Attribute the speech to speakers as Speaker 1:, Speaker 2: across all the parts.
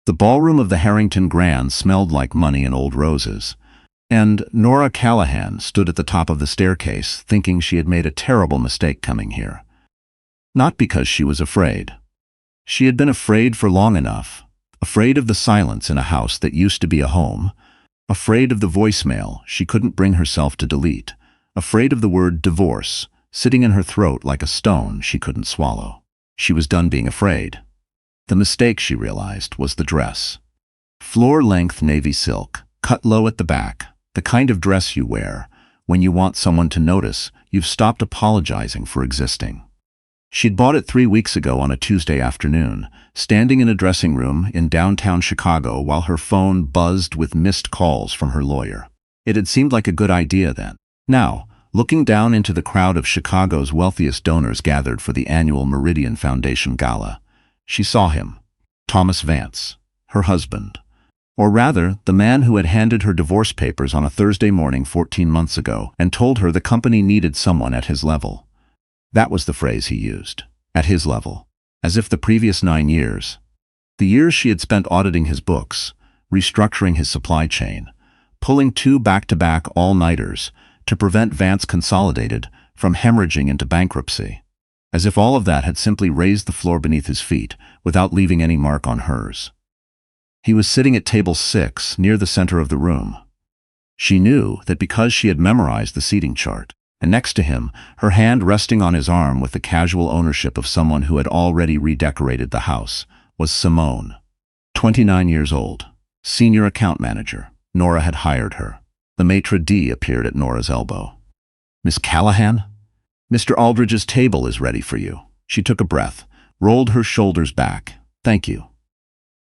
Speaker 1: The ballroom of the Harrington Grand smelled like money and old roses, and Nora Callahan stood at the top of the staircase thinking she had made a terrible mistake coming here. Not because she was afraid. She had been afraid for long enough, afraid of the silence in a house that used to be a home, afraid of the voicemail she couldn't bring herself to delete, afraid of the word divorce sitting in her throat like a stone she couldn't swallow. She was done being afraid. The mistake, she realized, was the dress. Floor-length navy silk, cut low at the back, the kind of dress you wear when you want someone to notice you've stopped apologizing for existing. She'd bought it 3 weeks ago on a Tuesday afternoon, standing in a dressing room in downtown Chicago while her phone buzzed with missed calls from her lawyer. It had seemed like a good idea then. Now, looking down into the crowd of Chicago's wealthiest donors gathered for the annual Meridian Foundation Gala, she saw him, Thomas Vance, her husband. Or rather, the man who had handed her divorce papers on a Thursday morning 14 months ago and told her the company needed someone at his level. That was the phrase he used, at his level, as if the previous 9 years, the years she had spent auditing his books, restructuring his supply chain, pulling 2 back-to-back all-nighters to prevent Vance Consolidated from hemorrhaging into bankruptcy, as if all of that had simply raised the floor beneath his feet without leaving any mark on hers. He was sitting at table 6 near the center of the room. She knew that because she had memorized the seating chart, and next to him, her hand resting on his arm with the casual ownership of someone who had already redecorated the house, was Simone, 29 years old, senior account manager. Nora had hired her. The maitre d' appeared at Nora's elbow. "Miss Callahan? Mr. Aldridge's table is ready for you." She took a breath, rolled her shoulders back. "Thank you."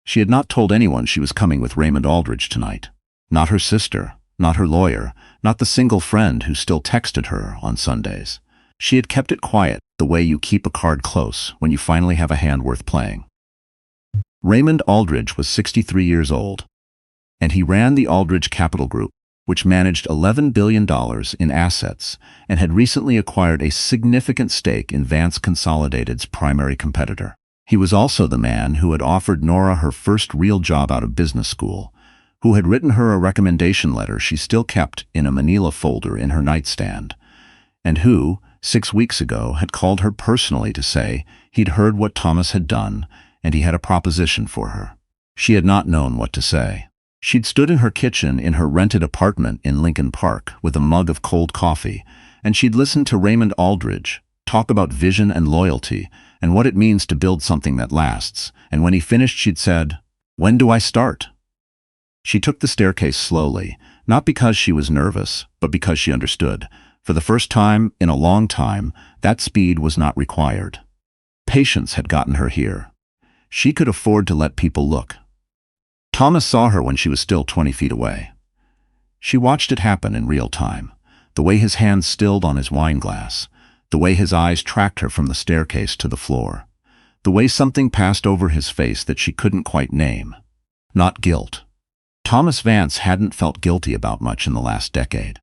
Speaker 1: She had not told anyone she was coming with Raymond Aldridge tonight. Not her sister, not her lawyer, not the single friend who still texted her on Sundays. She had kept it quiet, the way you keep a card close when you finally have a hand worth playing. Raymond Aldridge was 63 years old, and he ran the Aldridge Capital Group, which managed $11 billion in assets and had recently acquired a significant stake in Vance Consolidated's primary competitor. He was also the man who had offered Nora her first real job out of business school, who had written her a recommendation letter she still kept in a manila folder in her nightstand, and who, 6 weeks ago, had called her personally to say he'd heard what Thomas had done and he had a proposition for her. She had not known what to say. She'd stood in her kitchen in her rented apartment in Lincoln Park with a mug of cold coffee, and she'd listened to Raymond Aldridge talk about vision and loyalty and what it means to build something that lasts, and when he finished she'd said, "When do I start?" She took the staircase slowly, not because she was nervous, but because she understood. For the first time in a long time, that speed was not required. Patience had gotten her here. She could afford to let people look. Thomas saw her when she was still 20 feet away. She watched it happen in real time, the way his hand stilled on his wine glass, the way his eyes tracked her from the staircase to the floor, the way something passed over his face that she couldn't quite name. Not guilt. Thomas Vance hadn't felt guilty about much in the last decade.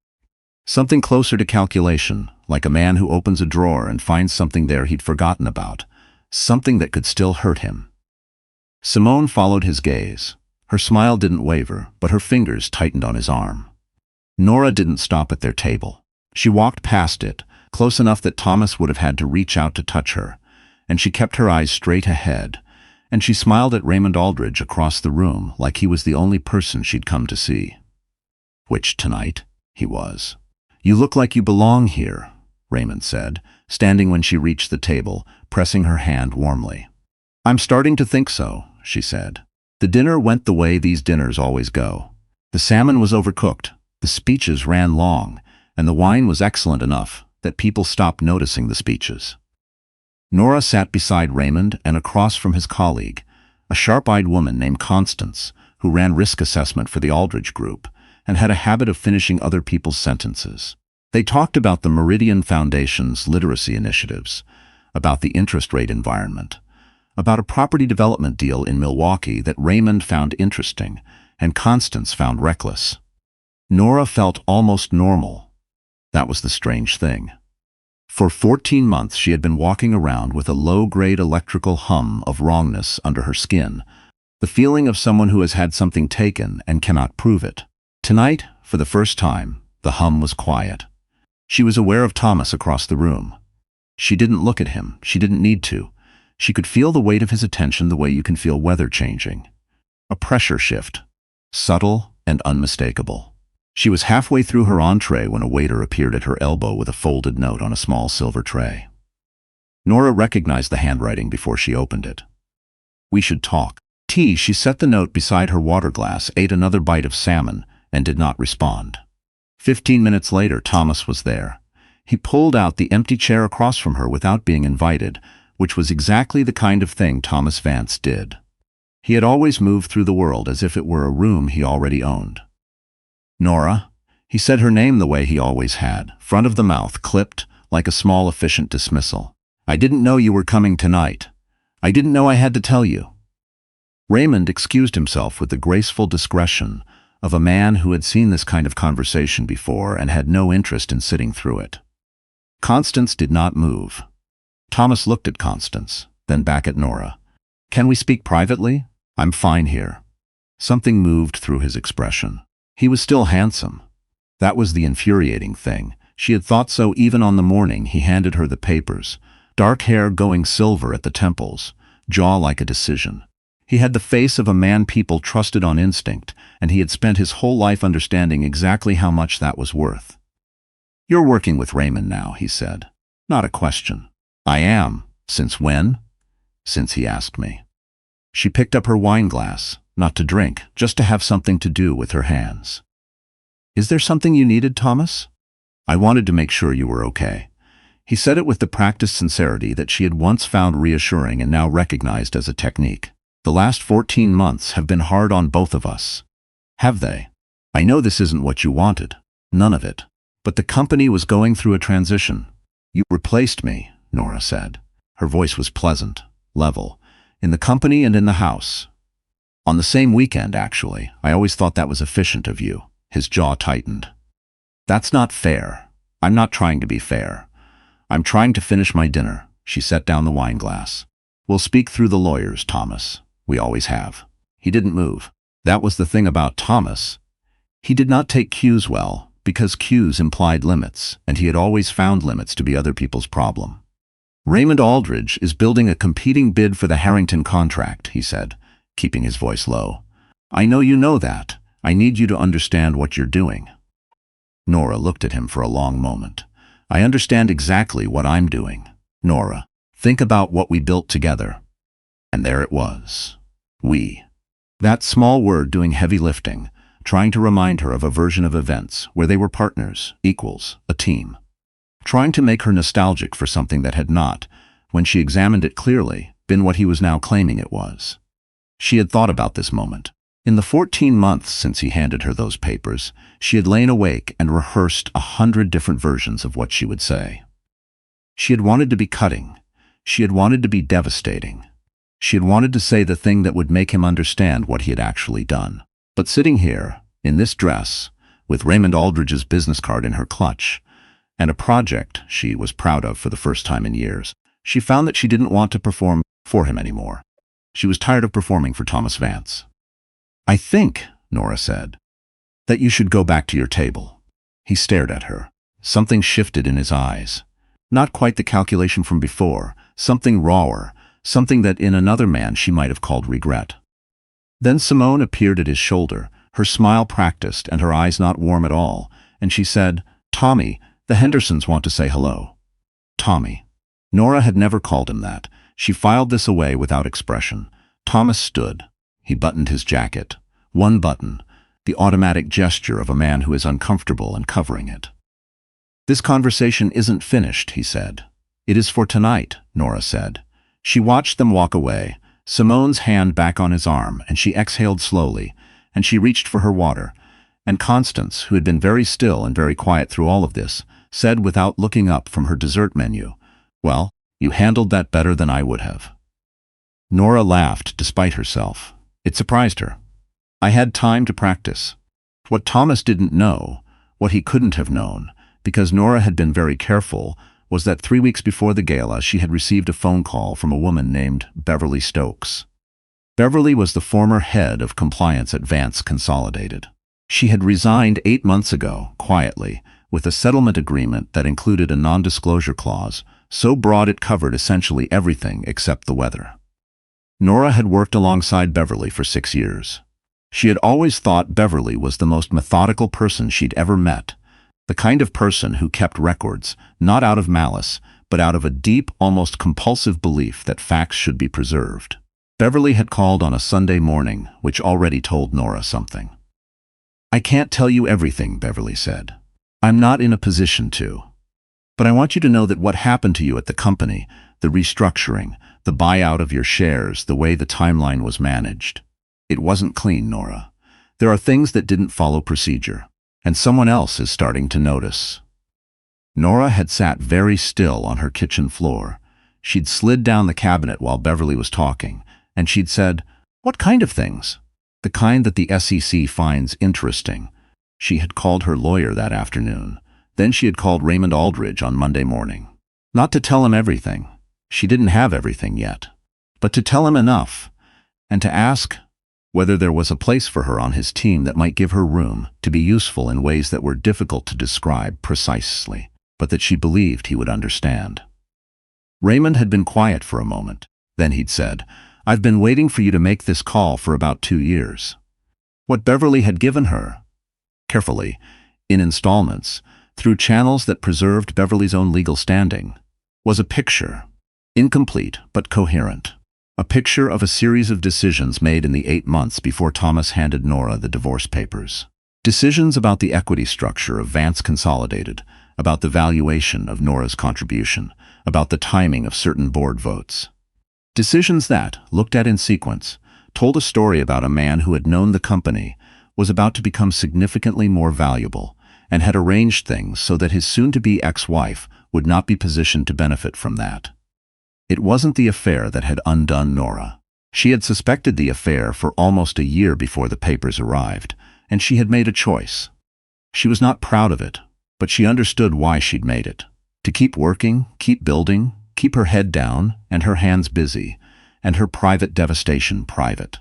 Speaker 1: Something closer to calculation, like a man who opens a drawer and finds something there he'd forgotten about, something that could still hurt him. Simone followed his gaze. Her smile didn't waver, but her fingers tightened on his arm. Nora didn't stop at their table. She walked past it, close enough that Thomas would have had to reach out to touch her, and she kept her eyes straight ahead, and she smiled at Raymond Aldridge across the room like he was the only person she'd come to see. Which tonight, he was. "You look like you belong here," Raymond said, standing when she reached the table, pressing her hand warmly. "I'm starting to think so," she said. The dinner went the way these dinners always go. The salmon was overcooked, the speeches ran long, and the wine was excellent enough that people stopped noticing the speeches. Nora sat beside Raymond and across from his colleague, a sharp-eyed woman named Constance, who ran risk assessment for the Aldridge Group and had a habit of finishing other people's sentences. They talked about the Meridian Foundation's literacy initiatives, about the interest rate environment, about a property development deal in Milwaukee that Raymond found interesting and Constance found reckless. Nora felt almost normal. That was the strange thing. For 14 months she had been walking around with a low-grade electrical hum of wrongness under her skin, The feeling of someone who has had something taken and cannot prove it. Tonight, for the first time, the hum was quiet. She was aware of Thomas across the room. She didn't look at him. She didn't need to. She could feel the weight of his attention the way you can feel weather changing. A pressure shift. Subtle and unmistakable. She was halfway through her entree when a waiter appeared at her elbow with a folded note on a small silver tray. Nora recognized the handwriting before she opened it. "We should talk." She set the note beside her water glass, ate another bite of salmon, and did not respond. 15 minutes later, Thomas was there. He pulled out the empty chair across from her without being invited, which was exactly the kind of thing Thomas Vance did. He had always moved through the world as if it were a room he already owned. "Nora?" He said her name the way he always had, front of the mouth clipped, like a small efficient dismissal. "I didn't know you were coming tonight. I didn't know I had to tell you." Raymond excused himself with the graceful discretion of a man who had seen this kind of conversation before and had no interest in sitting through it. Constance did not move. Thomas looked at Constance, then back at Nora. "Can we speak privately? I'm fine here." Something moved through his expression. He was still handsome. That was the infuriating thing. She had thought so even on the morning he handed her the papers. Dark hair going silver at the temples, jaw like a decision. He had the face of a man people trusted on instinct, and he had spent his whole life understanding exactly how much that was worth. "You're working with Raymond now," he said. "Not a question." "I am. Since when?" "Since he asked me." She picked up her wine glass, not to drink, just to have something to do with her hands. "Is there something you needed, Thomas?" "I wanted to make sure you were okay." He said it with the practiced sincerity that she had once found reassuring and now recognized as a technique. "The last 14 months have been hard on both of us." "Have they?" "I know this isn't what you wanted. None of it. But the company was going through a transition." "You replaced me," Nora said. Her voice was pleasant, level, in the company and in the house. "On the same weekend, actually. I always thought that was efficient of you." His jaw tightened. "That's not fair. I'm not trying to be fair. I'm trying to finish my dinner." She set down the wine glass. "We'll speak through the lawyers, Thomas. We always have." He didn't move. That was the thing about Thomas. He did not take cues well, because cues implied limits, and he had always found limits to be other people's problem. "Raymond Aldridge is building a competing bid for the Harrington contract," he said, keeping his voice low. "I know you know that. I need you to understand what you're doing." Nora looked at him for a long moment. "I understand exactly what I'm doing. Nora, think about what we built together." And there it was. We. That small word doing heavy lifting, trying to remind her of a version of events where they were partners, equals, a team. Trying to make her nostalgic for something that had not, when she examined it clearly, been what he was now claiming it was. She had thought about this moment. In the 14 months since he handed her those papers, she had lain awake and rehearsed 100 different versions of what she would say. She had wanted to be cutting. She had wanted to be devastating. She had wanted to say the thing that would make him understand what he had actually done. But sitting here, in this dress, with Raymond Aldridge's business card in her clutch, and a project she was proud of for the first time in years, she found that she didn't want to perform for him anymore. She was tired of performing for Thomas Vance. "I think," Nora said, "that you should go back to your table." He stared at her. Something shifted in his eyes. Not quite the calculation from before, something rawer, something that in another man she might have called regret. Then Simone appeared at his shoulder, her smile practiced and her eyes not warm at all, and she said, "Tommy, the Hendersons want to say hello." Tommy. Nora had never called him that. She filed this away without expression. Thomas stood. He buttoned his jacket. One button, the automatic gesture of a man who is uncomfortable and covering it. "This conversation isn't finished," he said. "It is for tonight," Nora said. She watched them walk away, Simone's hand back on his arm, and she exhaled slowly, and she reached for her water. And Constance, who had been very still and very quiet through all of this, said without looking up from her dessert menu, "Well, you handled that better than I would have." Nora laughed despite herself. It surprised her. "I had time to practice." What Thomas didn't know, what he couldn't have known, because Nora had been very careful, was that 3 weeks before the gala she had received a phone call from a woman named Beverly Stokes. Beverly was the former head of compliance at Vance Consolidated. She had resigned 8 months ago, quietly, with a settlement agreement that included a non-disclosure clause, so broad it covered essentially everything except the weather. Nora had worked alongside Beverly for 6 years. She had always thought Beverly was the most methodical person she'd ever met, the kind of person who kept records, not out of malice, but out of a deep, almost compulsive belief that facts should be preserved. Beverly had called on a Sunday morning, which already told Nora something. "I can't tell you everything," Beverly said. "I'm not in a position to. But I want you to know that what happened to you at the company, the restructuring, the buyout of your shares, the way the timeline was managed, it wasn't clean, Nora. There are things that didn't follow procedure, and someone else is starting to notice." Nora had sat very still on her kitchen floor. She'd slid down the cabinet while Beverly was talking, and she'd said, "What kind of things?" "The kind that the SEC finds interesting." She had called her lawyer that afternoon. Then she had called Raymond Aldridge on Monday morning. Not to tell him everything. She didn't have everything yet. But to tell him enough, and to ask whether there was a place for her on his team that might give her room to be useful in ways that were difficult to describe precisely, but that she believed he would understand. Raymond had been quiet for a moment. Then he'd said, "I've been waiting for you to make this call for about 2 years." What Beverly had given her, carefully, in installments, through channels that preserved Beverly's own legal standing, was a picture, incomplete but coherent. A picture of a series of decisions made in the 8 months before Thomas handed Nora the divorce papers. Decisions about the equity structure of Vance Consolidated, about the valuation of Nora's contribution, about the timing of certain board votes. Decisions that, looked at in sequence, told a story about a man who had known the company, was about to become significantly more valuable, and had arranged things so that his soon-to-be ex-wife would not be positioned to benefit from that. It wasn't the affair that had undone Nora. She had suspected the affair for almost a year before the papers arrived, and she had made a choice. She was not proud of it, but she understood why she'd made it. To keep working, keep building, keep her head down and her hands busy, and her private devastation private.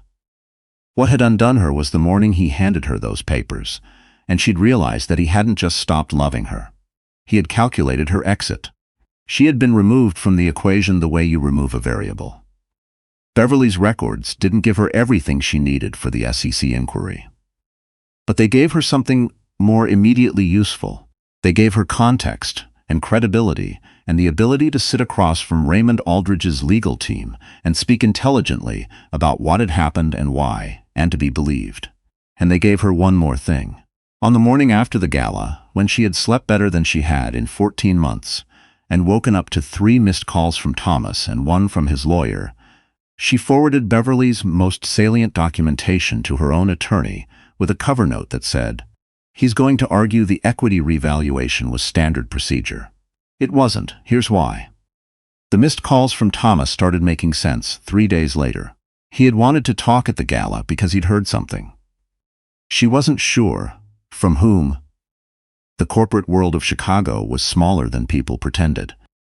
Speaker 1: What had undone her was the morning he handed her those papers, and she'd realized that he hadn't just stopped loving her. He had calculated her exit. She had been removed from the equation the way you remove a variable. Beverly's records didn't give her everything she needed for the SEC inquiry. But they gave her something more immediately useful. They gave her context and credibility and the ability to sit across from Raymond Aldridge's legal team and speak intelligently about what had happened and why, and to be believed. And they gave her one more thing. On the morning after the gala, when she had slept better than she had in 14 months, and woken up to 3 missed calls from Thomas and 1 from his lawyer, she forwarded Beverly's most salient documentation to her own attorney with a cover note that said, "He's going to argue the equity revaluation was standard procedure." It wasn't. Here's why. The missed calls from Thomas started making sense 3 days later. He had wanted to talk at the gala because he'd heard something. She wasn't sure from whom. The corporate world of Chicago was smaller than people pretended.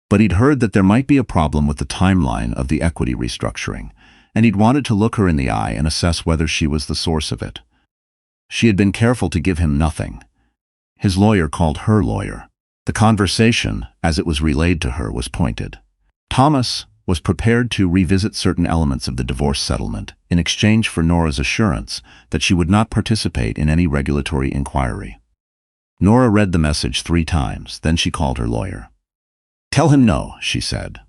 Speaker 1: But he'd heard that there might be a problem with the timeline of the equity restructuring, and he'd wanted to look her in the eye and assess whether she was the source of it. She had been careful to give him nothing. His lawyer called her lawyer. The conversation, as it was relayed to her, was pointed. Thomas was prepared to revisit certain elements of the divorce settlement in exchange for Nora's assurance that she would not participate in any regulatory inquiry. Nora read the message 3 times, then she called her lawyer. "Tell him no," she said.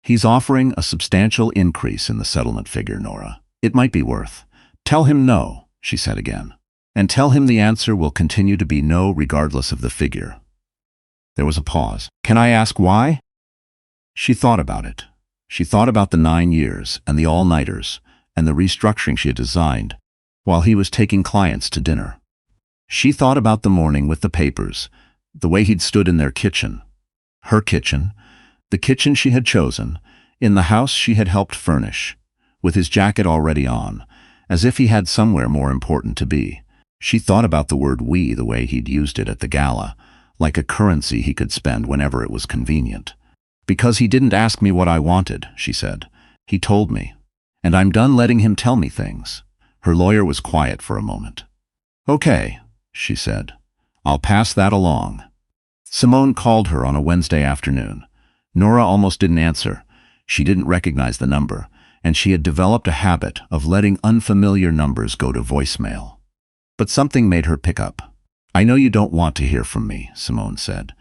Speaker 1: "He's offering a substantial increase in the settlement figure, Nora. It might be worth." "Tell him no," she said again. "And tell him the answer will continue to be no regardless of the figure." There was a pause. "Can I ask why?" She thought about it. She thought about the 9 years and the all-nighters and the restructuring she had designed while he was taking clients to dinner. She thought about the morning with the papers, the way he'd stood in their kitchen, her kitchen, the kitchen she had chosen, in the house she had helped furnish, with his jacket already on, as if he had somewhere more important to be. She thought about the word "we" the way he'd used it at the gala, like a currency he could spend whenever it was convenient. "Because he didn't ask me what I wanted," she said. "He told me. And I'm done letting him tell me things. Her lawyer was quiet for a moment. Okay, she said. I'll pass that along. Simone called her on a Wednesday afternoon. Nora almost didn't answer. She didn't recognize the number, and she had developed a habit of letting unfamiliar numbers go to voicemail. But something made her pick up. I know you don't want to hear from me, Simone said.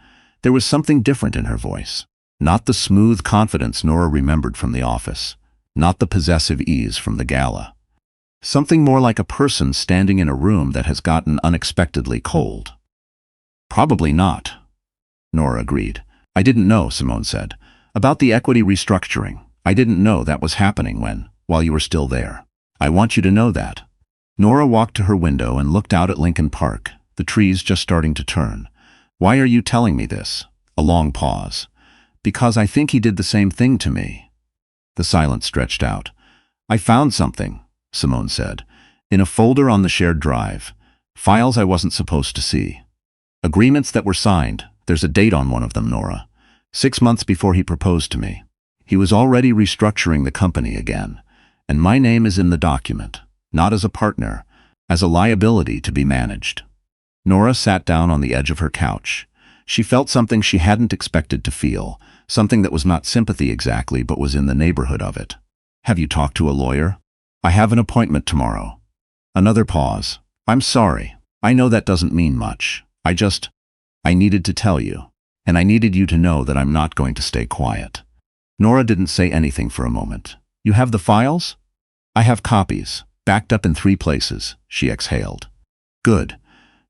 Speaker 1: There was something different in her voice. Not the smooth confidence Nora remembered from the office. Not the possessive ease from the gala. Something more like a person standing in a room that has gotten unexpectedly cold. Probably not, Nora agreed. I didn't know, Simone said. About the equity restructuring. I didn't know that was happening while you were still there. I want you to know that. Nora walked to her window and looked out at Lincoln Park, the trees just starting to turn. Why are you telling me this? A long pause. Because I think he did the same thing to me. The silence stretched out. I found something, Simone said, in a folder on the shared drive. Files I wasn't supposed to see. Agreements that were signed. There's a date on one of them, Nora. 6 months before he proposed to me. He was already restructuring the company again. And my name is in the document, not as a partner, as a liability to be managed. Nora sat down on the edge of her couch. She felt something she hadn't expected to feel, something that was not sympathy exactly, but was in the neighborhood of it. Have you talked to a lawyer? I have an appointment tomorrow. Another pause. I'm sorry. I know that doesn't mean much. I needed to tell you. And I needed you to know that I'm not going to stay quiet. Nora didn't say anything for a moment. You have the files? I have copies, backed up in 3 places, she exhaled. Good.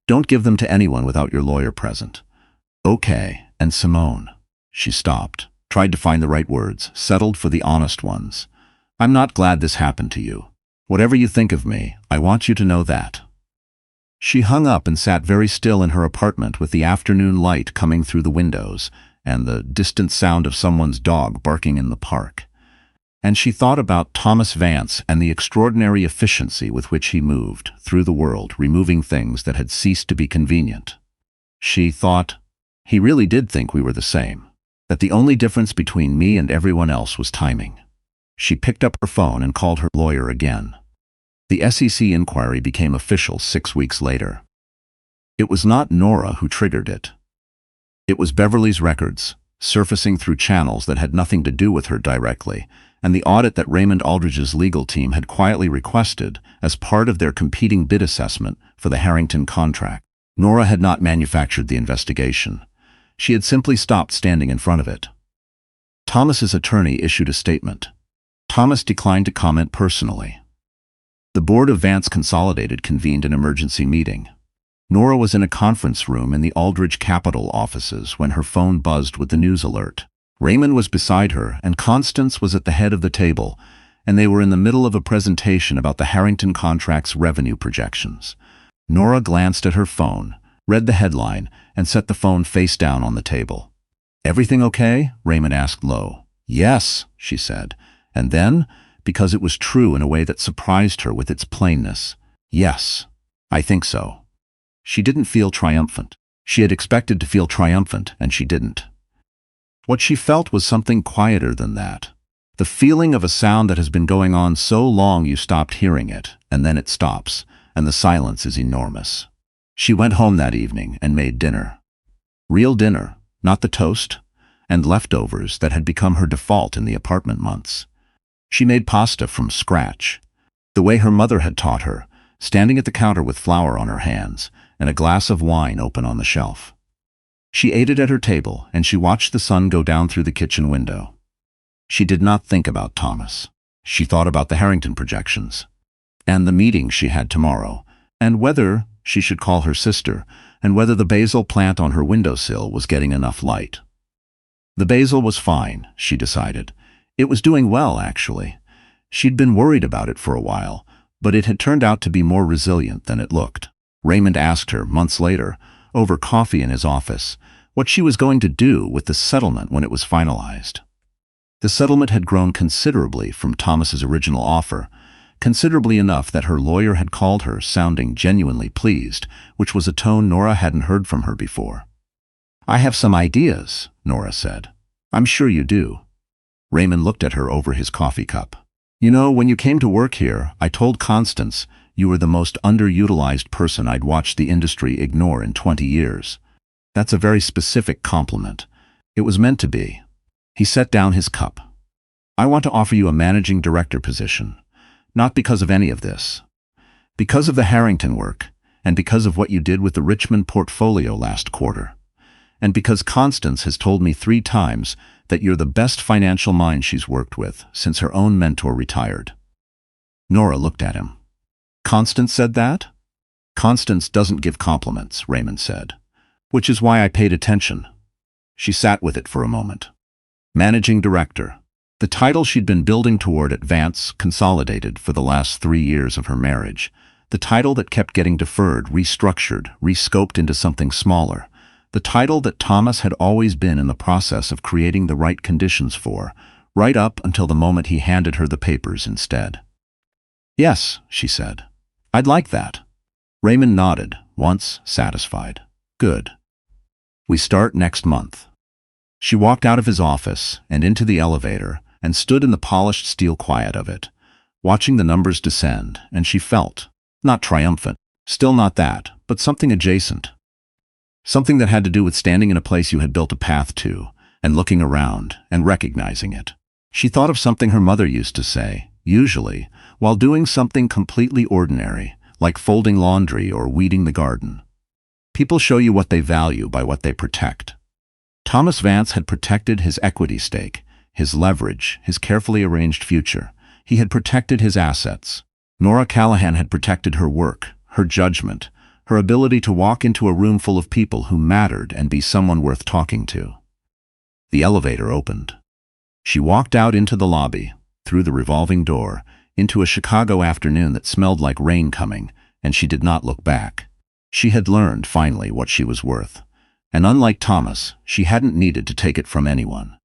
Speaker 1: Don't give them to anyone without your lawyer present. Okay, and Simone. She stopped, tried to find the right words, settled for the honest ones. I'm not glad this happened to you. Whatever you think of me, I want you to know that. She hung up and sat very still in her apartment with the afternoon light coming through the windows and the distant sound of someone's dog barking in the park. And she thought about Thomas Vance and the extraordinary efficiency with which he moved through the world, removing things that had ceased to be convenient. She thought, he really did think we were the same, that the only difference between me and everyone else was timing. She picked up her phone and called her lawyer again. The SEC inquiry became official 6 weeks later. It was not Nora who triggered it. It was Beverly's records, surfacing through channels that had nothing to do with her directly, and the audit that Raymond Aldridge's legal team had quietly requested as part of their competing bid assessment for the Harrington contract. Nora had not manufactured the investigation. She had simply stopped standing in front of it. Thomas's attorney issued a statement. Thomas declined to comment personally. The board of Vance Consolidated convened an emergency meeting. Nora was in a conference room in the Aldridge Capital offices when her phone buzzed with the news alert. Raymond was beside her, and Constance was at the head of the table, and they were in the middle of a presentation about the Harrington contract's revenue projections. Nora glanced at her phone, read the headline, and set the phone face down on the table. Everything okay? Raymond asked low. Yes, she said, and then, because it was true in a way that surprised her with its plainness, yes, I think so. She didn't feel triumphant. She had expected to feel triumphant, and she didn't. What she felt was something quieter than that. The feeling of a sound that has been going on so long you stopped hearing it, and then it stops, and the silence is enormous. She went home that evening and made dinner. Real dinner, not the toast, and leftovers that had become her default in the apartment months. She made pasta from scratch, the way her mother had taught her, standing at the counter with flour on her hands and a glass of wine open on the shelf. She ate it at her table, and she watched the sun go down through the kitchen window. She did not think about Thomas. She thought about the Harrington projections, and the meeting she had tomorrow, and whether she should call her sister, and whether the basil plant on her windowsill was getting enough light. The basil was fine, she decided. It was doing well, actually. She'd been worried about it for a while, but it had turned out to be more resilient than it looked. Raymond asked her, months later, over coffee in his office, what she was going to do with the settlement when it was finalized. The settlement had grown considerably from Thomas's original offer, considerably enough that her lawyer had called her sounding genuinely pleased, which was a tone Nora hadn't heard from her before. I have some ideas, Nora said. I'm sure you do. Raymond looked at her over his coffee cup. You know, when you came to work here, I told Constance you were the most underutilized person I'd watched the industry ignore in 20 years. That's a very specific compliment. It was meant to be. He set down his cup. I want to offer you a managing director position. Not because of any of this. Because of the Harrington work, and because of what you did with the Richmond portfolio last quarter. And because Constance has told me 3 times that you're the best financial mind she's worked with since her own mentor retired. Nora looked at him. Constance said that? Constance doesn't give compliments, Raymond said. Which is why I paid attention. She sat with it for a moment. Managing Director. The title she'd been building toward at Vance Consolidated for the last 3 years of her marriage. The title that kept getting deferred, restructured, rescoped into something smaller. The title that Thomas had always been in the process of creating the right conditions for, right up until the moment he handed her the papers instead. Yes, she said. I'd like that. Raymond nodded, once satisfied. Good. We start next month. She walked out of his office and into the elevator and stood in the polished steel quiet of it, watching the numbers descend, and she felt, not triumphant, still not that, but something adjacent. Something that had to do with standing in a place you had built a path to, and looking around, and recognizing it. She thought of something her mother used to say, usually, while doing something completely ordinary, like folding laundry or weeding the garden. People show you what they value by what they protect. Thomas Vance had protected his equity stake, his leverage, his carefully arranged future. He had protected his assets. Nora Callahan had protected her work, her judgment, her ability to walk into a room full of people who mattered and be someone worth talking to. The elevator opened. She walked out into the lobby, through the revolving door, into a Chicago afternoon that smelled like rain coming, and she did not look back. She had learned, finally, what she was worth. And unlike Thomas, she hadn't needed to take it from anyone.